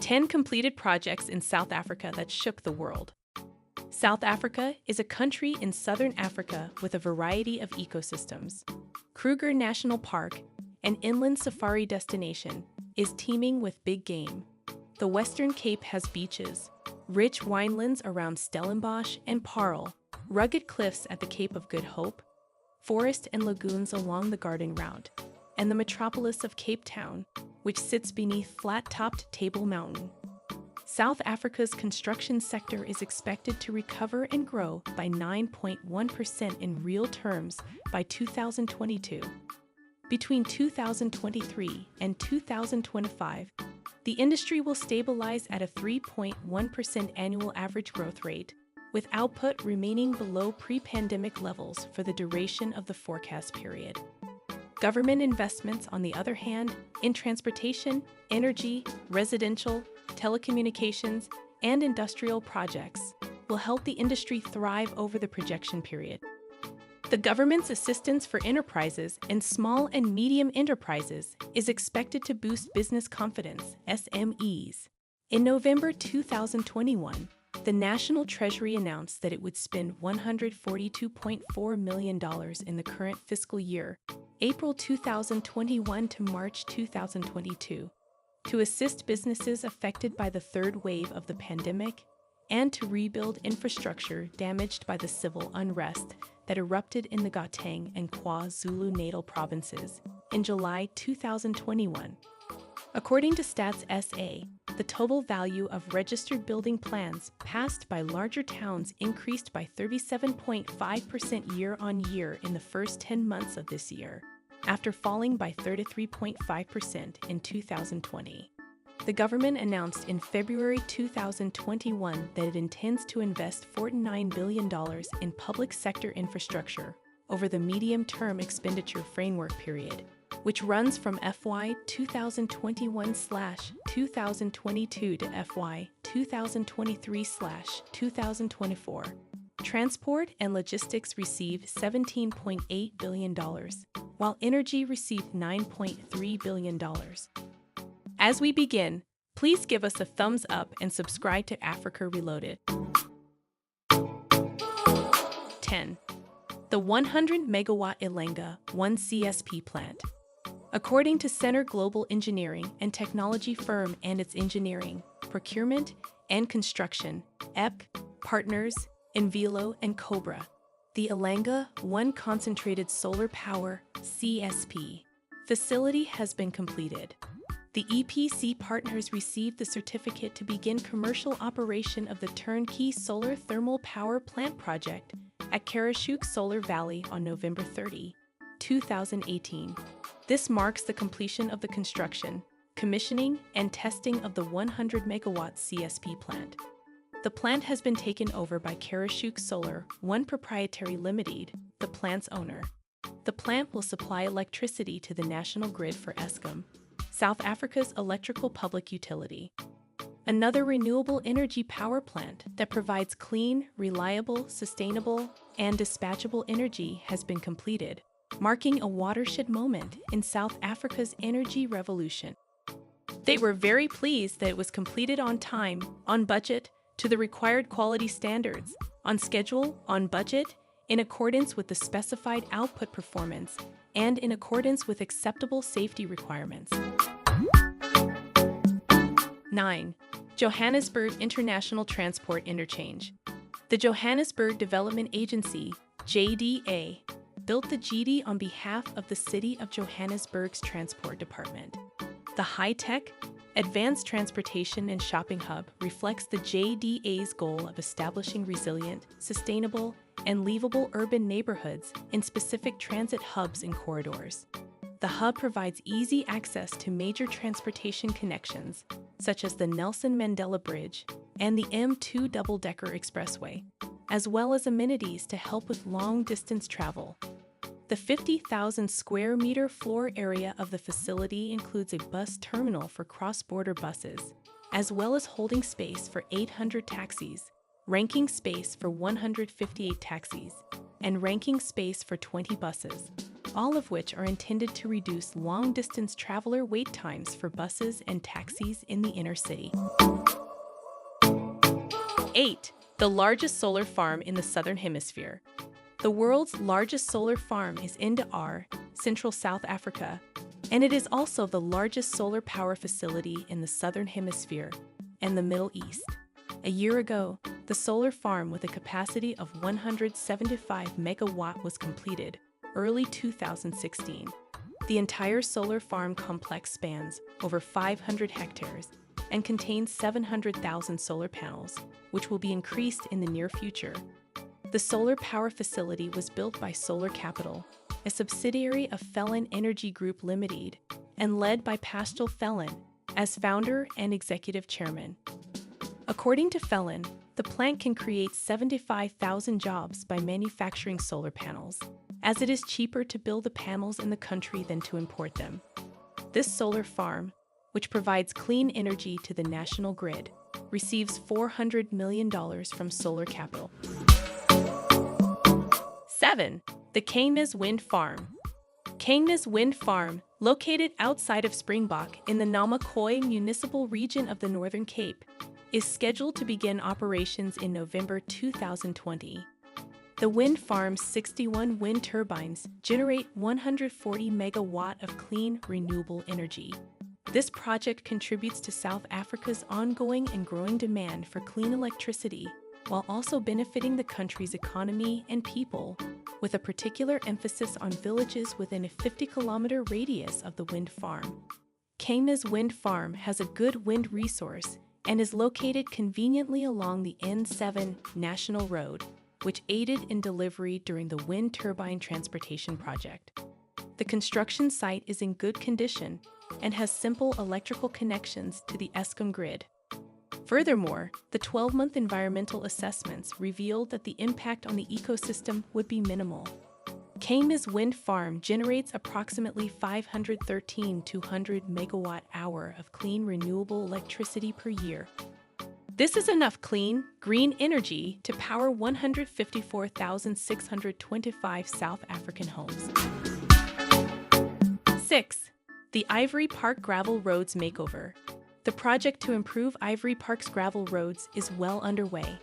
10 completed projects in South Africa that shook the world. South Africa is a country in southern Africa with a variety of ecosystems. Kruger National Park, an inland safari destination, is teeming with big game. The Western Cape has beaches, rich winelands around Stellenbosch and Paarl, rugged cliffs at the Cape of Good Hope, forest and lagoons along the Garden Route, and the metropolis of Cape Town, which sits beneath flat-topped Table Mountain. South Africa's construction sector is expected to recover and grow by 9.1% in real terms by 2022. Between 2023 and 2025, the industry will stabilize at a 3.1% annual average growth rate, with output remaining below pre-pandemic levels for the duration of the forecast period. Government investments, on the other hand, in transportation, energy, residential, telecommunications, and industrial projects will help the industry thrive over the projection period. The government's assistance for enterprises and small and medium enterprises is expected to boost business confidence, SMEs. In November 2021, the National Treasury announced that it would spend $142.4 million in the current fiscal year, April 2021 to March 2022, to assist businesses affected by the third wave of the pandemic and to rebuild infrastructure damaged by the civil unrest that erupted in the Gauteng and KwaZulu-Natal provinces in July 2021. According to Stats SA, the total value of registered building plans passed by larger towns increased by 37.5% year-on-year in the first 10 months of this year, after falling by 33.5% in 2020. The government announced in February 2021 that it intends to invest $49 billion in public sector infrastructure over the medium-term expenditure framework period, which runs from FY 2021/2022 to FY 2023/2024. Transport and logistics received $17.8 billion, while energy received $9.3 billion. As we begin, please give us a thumbs up and subscribe to Africa Reloaded. 10. The 100-megawatt Elenga 1 CSP plant. According to Center Global Engineering and Technology firm and its engineering, procurement, and construction, EP, partners, Envelo, and Cobra, the Elenga 1 Concentrated Solar Power CSP facility has been completed. The EPC partners received the certificate to begin commercial operation of the turnkey solar thermal power plant project at Karashook Solar Valley on November 30, 2018. This marks the completion of the construction, commissioning, and testing of the 100-megawatt CSP plant. The plant has been taken over by Karashook Solar 1 Proprietary Limited, the plant's owner. The plant will supply electricity to the national grid for Eskom, South Africa's electrical public utility. Another renewable energy power plant that provides clean, reliable, sustainable, and dispatchable energy has been completed, marking a watershed moment in South Africa's energy revolution. They were very pleased that it was completed on time, on budget, to the required quality standards, on schedule, on budget, in accordance with the specified output performance, and in accordance with acceptable safety requirements. 9. Johannesburg International Transport Interchange. The Johannesburg Development Agency, JDA, built the GD on behalf of the City of Johannesburg's Transport Department. The high-tech, advanced transportation and shopping hub reflects the JDA's goal of establishing resilient, sustainable, and livable urban neighborhoods in specific transit hubs and corridors. The hub provides easy access to major transportation connections, such as the Nelson Mandela Bridge and the M2 double-decker expressway, as well as amenities to help with long-distance travel. The 50,000 square meter floor area of the facility includes a bus terminal for cross-border buses, as well as holding space for 800 taxis, ranking space for 158 taxis, and ranking space for 20 buses. all of which are intended to reduce long-distance traveler wait times for buses and taxis in the inner city. 8. The largest solar farm in the Southern Hemisphere. The world's largest solar farm is in Dar, Central South Africa, and it is also the largest solar power facility in the Southern Hemisphere and the Middle East. A year ago, the solar farm with a capacity of 175 megawatt was completed, early 2016. The entire solar farm complex spans over 500 hectares and contains 700,000 solar panels, which will be increased in the near future. The solar power facility was built by Solar Capital, a subsidiary of Felon Energy Group Limited, and led by Pascal Felon as founder and executive chairman. According to Felon, the plant can create 75,000 jobs by manufacturing solar panels, as it is cheaper to build the panels in the country than to import them. This solar farm, which provides clean energy to the national grid, receives $400 million from Solar Capital. 7. The Kangmas Wind Farm. Kangmas Wind Farm, located outside of Springbok in the Namakwa municipal region of the Northern Cape, is scheduled to begin operations in November 2020. The wind farm's 61 wind turbines generate 140 megawatt of clean, renewable energy. This project contributes to South Africa's ongoing and growing demand for clean electricity, while also benefiting the country's economy and people, with a particular emphasis on villages within a 50-kilometer radius of the wind farm. Kangmas Wind Farm has a good wind resource and is located conveniently along the N7 National Road, which aided in delivery during the wind turbine transportation project. The construction site is in good condition and has simple electrical connections to the Eskom grid. Furthermore, the 12-month environmental assessments revealed that the impact on the ecosystem would be minimal. Kangmas Wind Farm generates approximately 513,200 megawatt-hour of clean renewable electricity per year. This is enough clean, green energy to power 154,625 South African homes. 6. The Ivory Park Gravel Roads Makeover. The project to improve Ivory Park's gravel roads is well underway.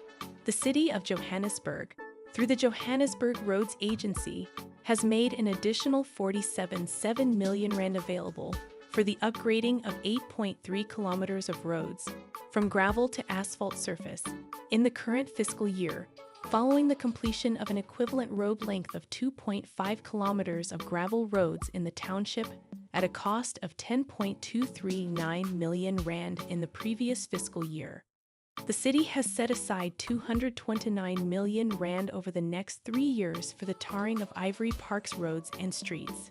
The city of Johannesburg, through the Johannesburg Roads Agency, has made an additional 47.7 million rand available for the upgrading of 8.3 kilometers of roads, from gravel to asphalt surface, in the current fiscal year, following the completion of an equivalent road length of 2.5 kilometers of gravel roads in the township at a cost of 10.239 million rand in the previous fiscal year. The city has set aside 229 million rand over the next 3 years for the tarring of Ivory Park's roads and streets.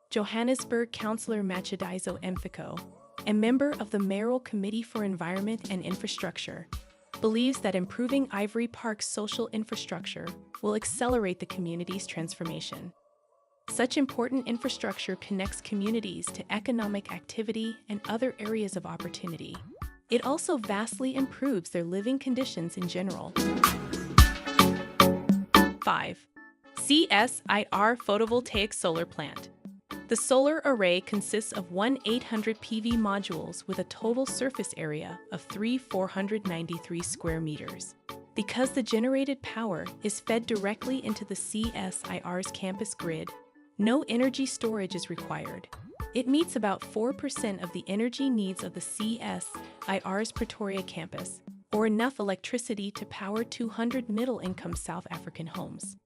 Johannesburg Councillor Matshidiso Mfiko, a member of the Mayoral Committee for Environment and Infrastructure, believes that improving Ivory Park's social infrastructure will accelerate the community's transformation. Such important infrastructure connects communities to economic activity and other areas of opportunity. It also vastly improves their living conditions in general. 5. CSIR Photovoltaic Solar Plant. The solar array consists of 1,800 PV modules with a total surface area of 3,493 square meters. Because the generated power is fed directly into the CSIR's campus grid, no energy storage is required. It meets about 4% of the energy needs of the CSIR's Pretoria campus, or enough electricity to power 200 middle-income South African homes.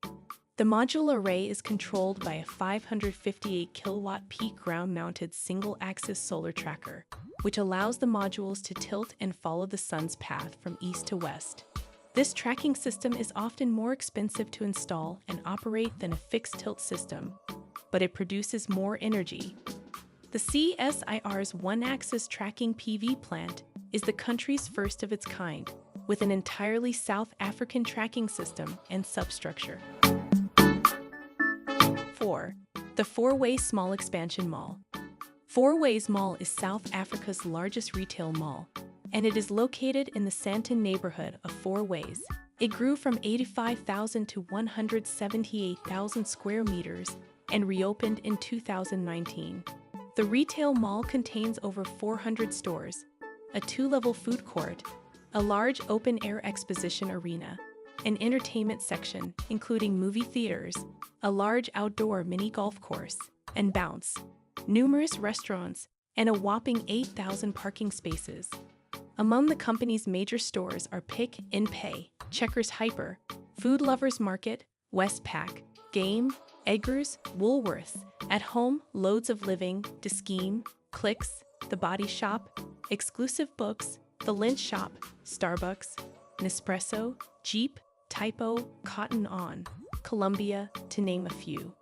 The module array is controlled by a 558 kilowatt peak ground-mounted single-axis solar tracker, which allows the modules to tilt and follow the sun's path from east to west. This tracking system is often more expensive to install and operate than a fixed tilt system, but it produces more energy. The CSIR's one-axis tracking PV plant is the country's first of its kind, with an entirely South African tracking system and substructure. 4. The Fourways Small Expansion Mall. Fourways Mall is South Africa's largest retail mall, and it is located in the Sandton neighborhood of Fourways. It grew from 85,000 to 178,000 square meters and reopened in 2019. The retail mall contains over 400 stores, a two-level food court, a large open-air exposition arena, an entertainment section including movie theaters, a large outdoor mini golf course, and bounce, numerous restaurants, and a whopping 8,000 parking spaces. Among the company's major stores are Pick n Pay, Checkers Hyper, Food Lovers Market, Westpac, Game, Eggers, Woolworths, At Home, Loads of Living, Scheme, Clicks, The Body Shop, Exclusive Books, The Lynch Shop, Starbucks, Nespresso, Jeep, Typo, Cotton On, Columbia, to name a few.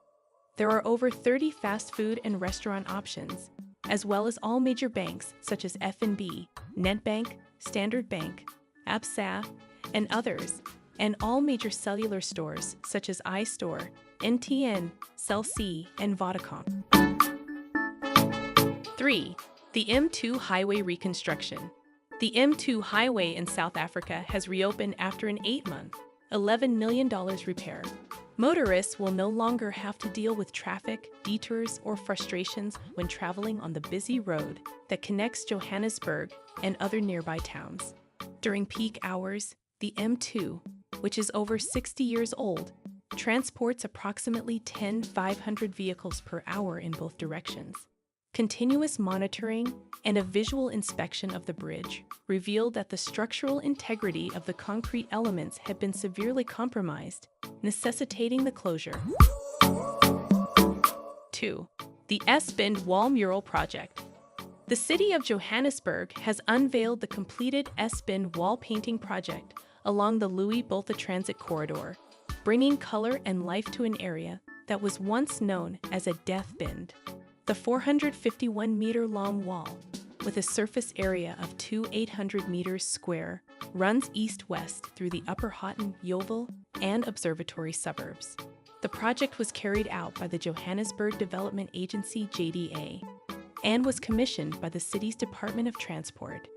There are over 30 fast food and restaurant options, as well as all major banks such as FNB, NetBank, Standard Bank, Absa, and others, and all major cellular stores such as iStore, NTN, Cell C, and Vodacom. 3. The M2 Highway Reconstruction. The M2 highway in South Africa has reopened after an 8-month, $11 million repair. Motorists will no longer have to deal with traffic, detours, or frustrations when traveling on the busy road that connects Johannesburg and other nearby towns. During peak hours, the M2, which is over 60 years old, transports approximately 10,500 vehicles per hour in both directions. Continuous monitoring and a visual inspection of the bridge revealed that the structural integrity of the concrete elements had been severely compromised, necessitating the closure. 2. The S-Bend Wall Mural Project. The city of Johannesburg has unveiled the completed S-Bend wall painting project along the Louis Botha Transit Corridor, bringing color and life to an area that was once known as a death bend. The 451-meter-long wall, with a surface area of 800 meters square, runs east-west through the Upper Houghton, Yeoville, and Observatory suburbs. The project was carried out by the Johannesburg Development Agency JDA and was commissioned by the city's Department of Transport.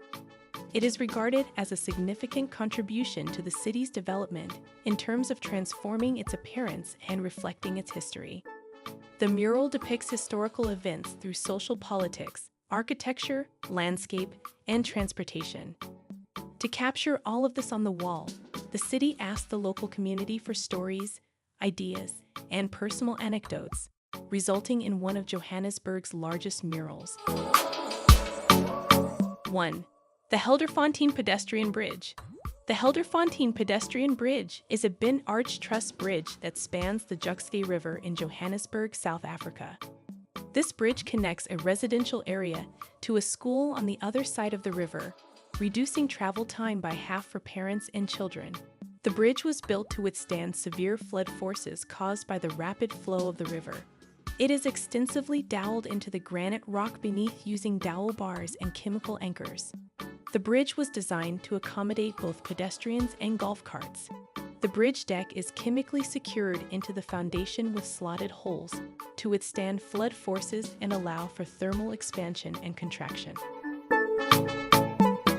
It is regarded as a significant contribution to the city's development in terms of transforming its appearance and reflecting its history. The mural depicts historical events through social politics, architecture, landscape, and transportation. To capture all of this on the wall, the city asked the local community for stories, ideas, and personal anecdotes, resulting in one of Johannesburg's largest murals. 1. The Helderfontein Pedestrian Bridge. The Helderfontein Pedestrian Bridge is a bin arch truss bridge that spans the Jukskei River in Johannesburg, South Africa. This bridge connects a residential area to a school on the other side of the river, reducing travel time by half for parents and children. The bridge was built to withstand severe flood forces caused by the rapid flow of the river. It is extensively doweled into the granite rock beneath using dowel bars and chemical anchors. The bridge was designed to accommodate both pedestrians and golf carts. The bridge deck is chemically secured into the foundation with slotted holes to withstand flood forces and allow for thermal expansion and contraction.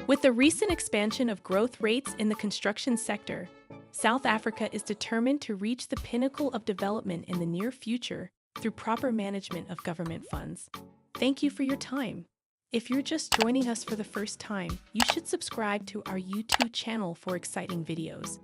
With the recent expansion of growth rates in the construction sector, South Africa is determined to reach the pinnacle of development in the near future through proper management of government funds. Thank you for your time. If you're just joining us for the first time, you should subscribe to our YouTube channel for exciting videos.